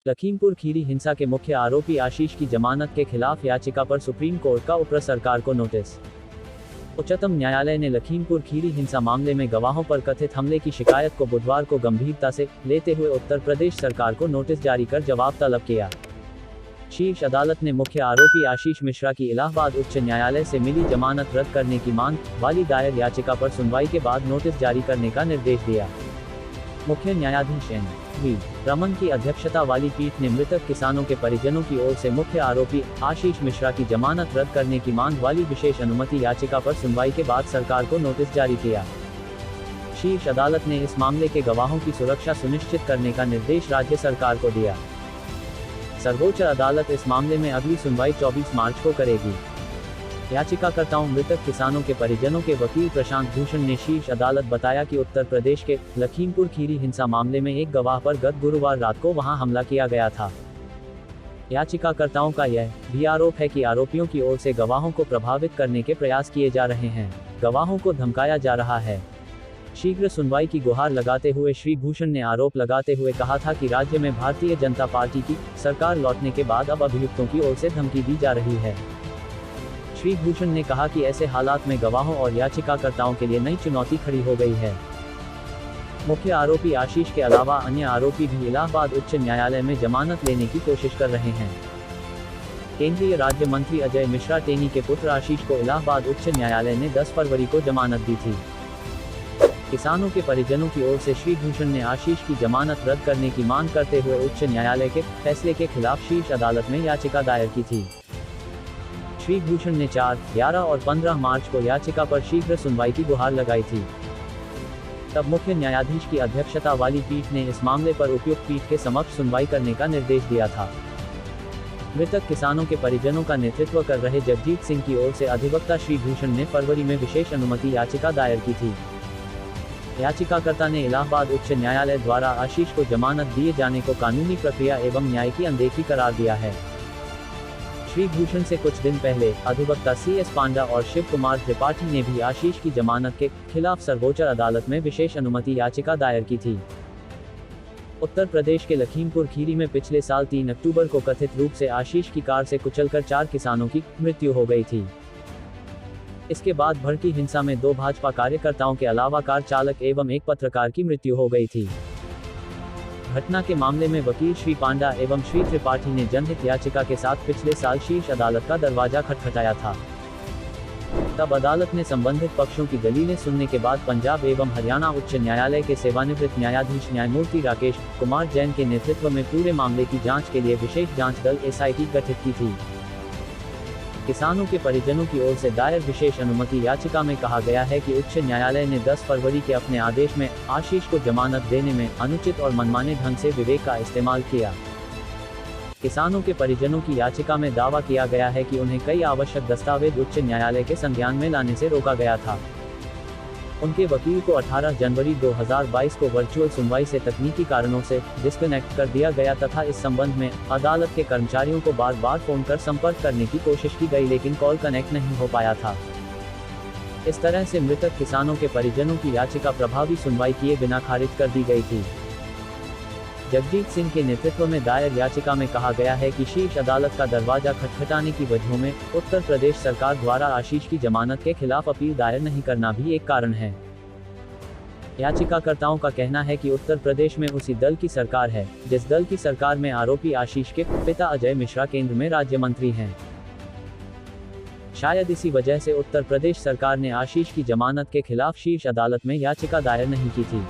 लखीमपुर खीरी हिंसा के मुख्य आरोपी आशीष की जमानत के खिलाफ याचिका पर सुप्रीम कोर्ट का उत्तर सरकार को नोटिस। उच्चतम न्यायालय ने लखीमपुर खीरी हिंसा मामले में गवाहों पर कथित हमले की शिकायत को बुधवार को गंभीरता से लेते हुए उत्तर प्रदेश सरकार को नोटिस जारी कर जवाब तलब किया। शीर्ष अदालत ने मुख्य आरोपी आशीष मिश्रा की इलाहाबाद उच्च न्यायालय से मिली जमानत रद्द करने की मांग वाली दायर याचिका पर सुनवाई के बाद नोटिस जारी करने का निर्देश दिया। मुख्य न्यायाधीश एन.वी. रमन की अध्यक्षता वाली पीठ ने मृतक किसानों के परिजनों की ओर से मुख्य आरोपी आशीष मिश्रा की जमानत रद्द करने की मांग वाली विशेष अनुमति याचिका पर सुनवाई के बाद सरकार को नोटिस जारी किया। शीर्ष अदालत ने इस मामले के गवाहों की सुरक्षा सुनिश्चित करने का निर्देश राज्य सरकार को दिया। सर्वोच्च अदालत इस मामले में अगली सुनवाई 24 मार्च को करेगी। याचिकाकर्ताओं मृतक किसानों के परिजनों के वकील प्रशांत भूषण ने शीर्ष अदालत बताया कि उत्तर प्रदेश के लखीमपुर खीरी हिंसा मामले में एक गवाह पर गत गुरुवार रात को वहां हमला किया गया था। याचिकाकर्ताओं का यह भी आरोप है कि आरोपियों की ओर से गवाहों को प्रभावित करने के प्रयास किए जा रहे हैं, गवाहों को धमकाया जा रहा है। शीघ्र सुनवाई की गुहार लगाते हुए श्री भूषण ने आरोप लगाते हुए कहा था कि राज्य में भारतीय जनता पार्टी की सरकार लौटने के बाद अब अभियुक्तों की ओर से धमकी दी जा रही है। श्री भूषण ने कहा कि ऐसे हालात में गवाहों और याचिकाकर्ताओं के लिए नई चुनौती खड़ी हो गई है। मुख्य आरोपी आशीष के अलावा अन्य आरोपी भी इलाहाबाद उच्च न्यायालय में जमानत लेने की कोशिश कर रहे हैं। केंद्रीय राज्य मंत्री अजय मिश्रा टेनी के पुत्र आशीष को इलाहाबाद उच्च न्यायालय ने 10 फरवरी को जमानत दी थी। किसानों के परिजनों की ओर से श्री भूषण ने आशीष की जमानत रद्द करने की मांग करते हुए उच्च न्यायालय के फैसले के खिलाफ शीर्ष अदालत में याचिका दायर की थी। श्री भूषण ने 4, 11 और 15 मार्च को याचिका पर शीघ्र सुनवाई की गुहार लगाई थी। तब मुख्य न्यायाधीश की अध्यक्षता वाली पीठ ने इस मामले पर उपयुक्त पीठ के समक्ष सुनवाई करने का निर्देश दिया था। मृतक किसानों के परिजनों का नेतृत्व कर रहे जगजीत सिंह की ओर से अधिवक्ता श्री भूषण ने फरवरी में विशेष अनुमति याचिका दायर की थी। याचिकाकर्ता ने इलाहाबाद उच्च न्यायालय द्वारा आशीष को जमानत दिए जाने को कानूनी प्रक्रिया एवं न्याय की अनदेखी करार दिया है। श्री भूषण से कुछ दिन पहले अधिवक्ता CS पांडा और शिव कुमार त्रिपाठी ने भी आशीष की जमानत के खिलाफ सर्वोच्च अदालत में विशेष अनुमति याचिका दायर की थी। उत्तर प्रदेश के लखीमपुर खीरी में पिछले साल 3 अक्टूबर को कथित रूप से आशीष की कार से कुचलकर 4 किसानों की मृत्यु हो गई थी। इसके बाद भड़की हिंसा में 2 भाजपा कार्यकर्ताओं के अलावा कार चालक एवं एक पत्रकार की मृत्यु हो गई थी। घटना के मामले में वकील श्री पांडा एवं श्री त्रिपाठी ने जनहित याचिका के साथ पिछले साल शीर्ष अदालत का दरवाजा खटखटाया था। तब अदालत ने संबंधित पक्षों की दलीलें सुनने के बाद पंजाब एवं हरियाणा उच्च न्यायालय के सेवानिवृत्त न्यायाधीश न्यायमूर्ति राकेश कुमार जैन के नेतृत्व में पूरे मामले की जांच के लिए विशेष जांच दल SIT गठित की थी। किसानों के परिजनों की ओर से दायर विशेष अनुमति याचिका में कहा गया है कि उच्च न्यायालय ने 10 फरवरी के अपने आदेश में आशीष को जमानत देने में अनुचित और मनमाने ढंग से विवेक का इस्तेमाल किया। किसानों के परिजनों की याचिका में दावा किया गया है कि उन्हें कई आवश्यक दस्तावेज उच्च न्यायालय के संज्ञान में लाने से रोका गया था। उनके वकील को 18 जनवरी 2022 को वर्चुअल सुनवाई से तकनीकी कारणों से डिस्कनेक्ट कर दिया गया तथा इस संबंध में अदालत के कर्मचारियों को बार बार फोन कर संपर्क करने की कोशिश की गई, लेकिन कॉल कनेक्ट नहीं हो पाया था। इस तरह से मृतक किसानों के परिजनों की याचिका प्रभावी सुनवाई किए बिना खारिज कर दी गई थी। जगजीत सिंह के नेतृत्व में दायर याचिका में कहा गया है कि शीर्ष अदालत का दरवाजा खटखटाने की वजहों में उत्तर प्रदेश सरकार द्वारा आशीष की जमानत के खिलाफ अपील दायर नहीं करना भी एक कारण है। याचिकाकर्ताओं का कहना है कि उत्तर प्रदेश में उसी दल की सरकार है जिस दल की सरकार में आरोपी आशीष के पिता अजय मिश्रा केंद्र में राज्य मंत्री हैं। शायद इसी वजह से उत्तर प्रदेश सरकार ने आशीष की जमानत के खिलाफ शीर्ष अदालत में याचिका दायर नहीं की थी।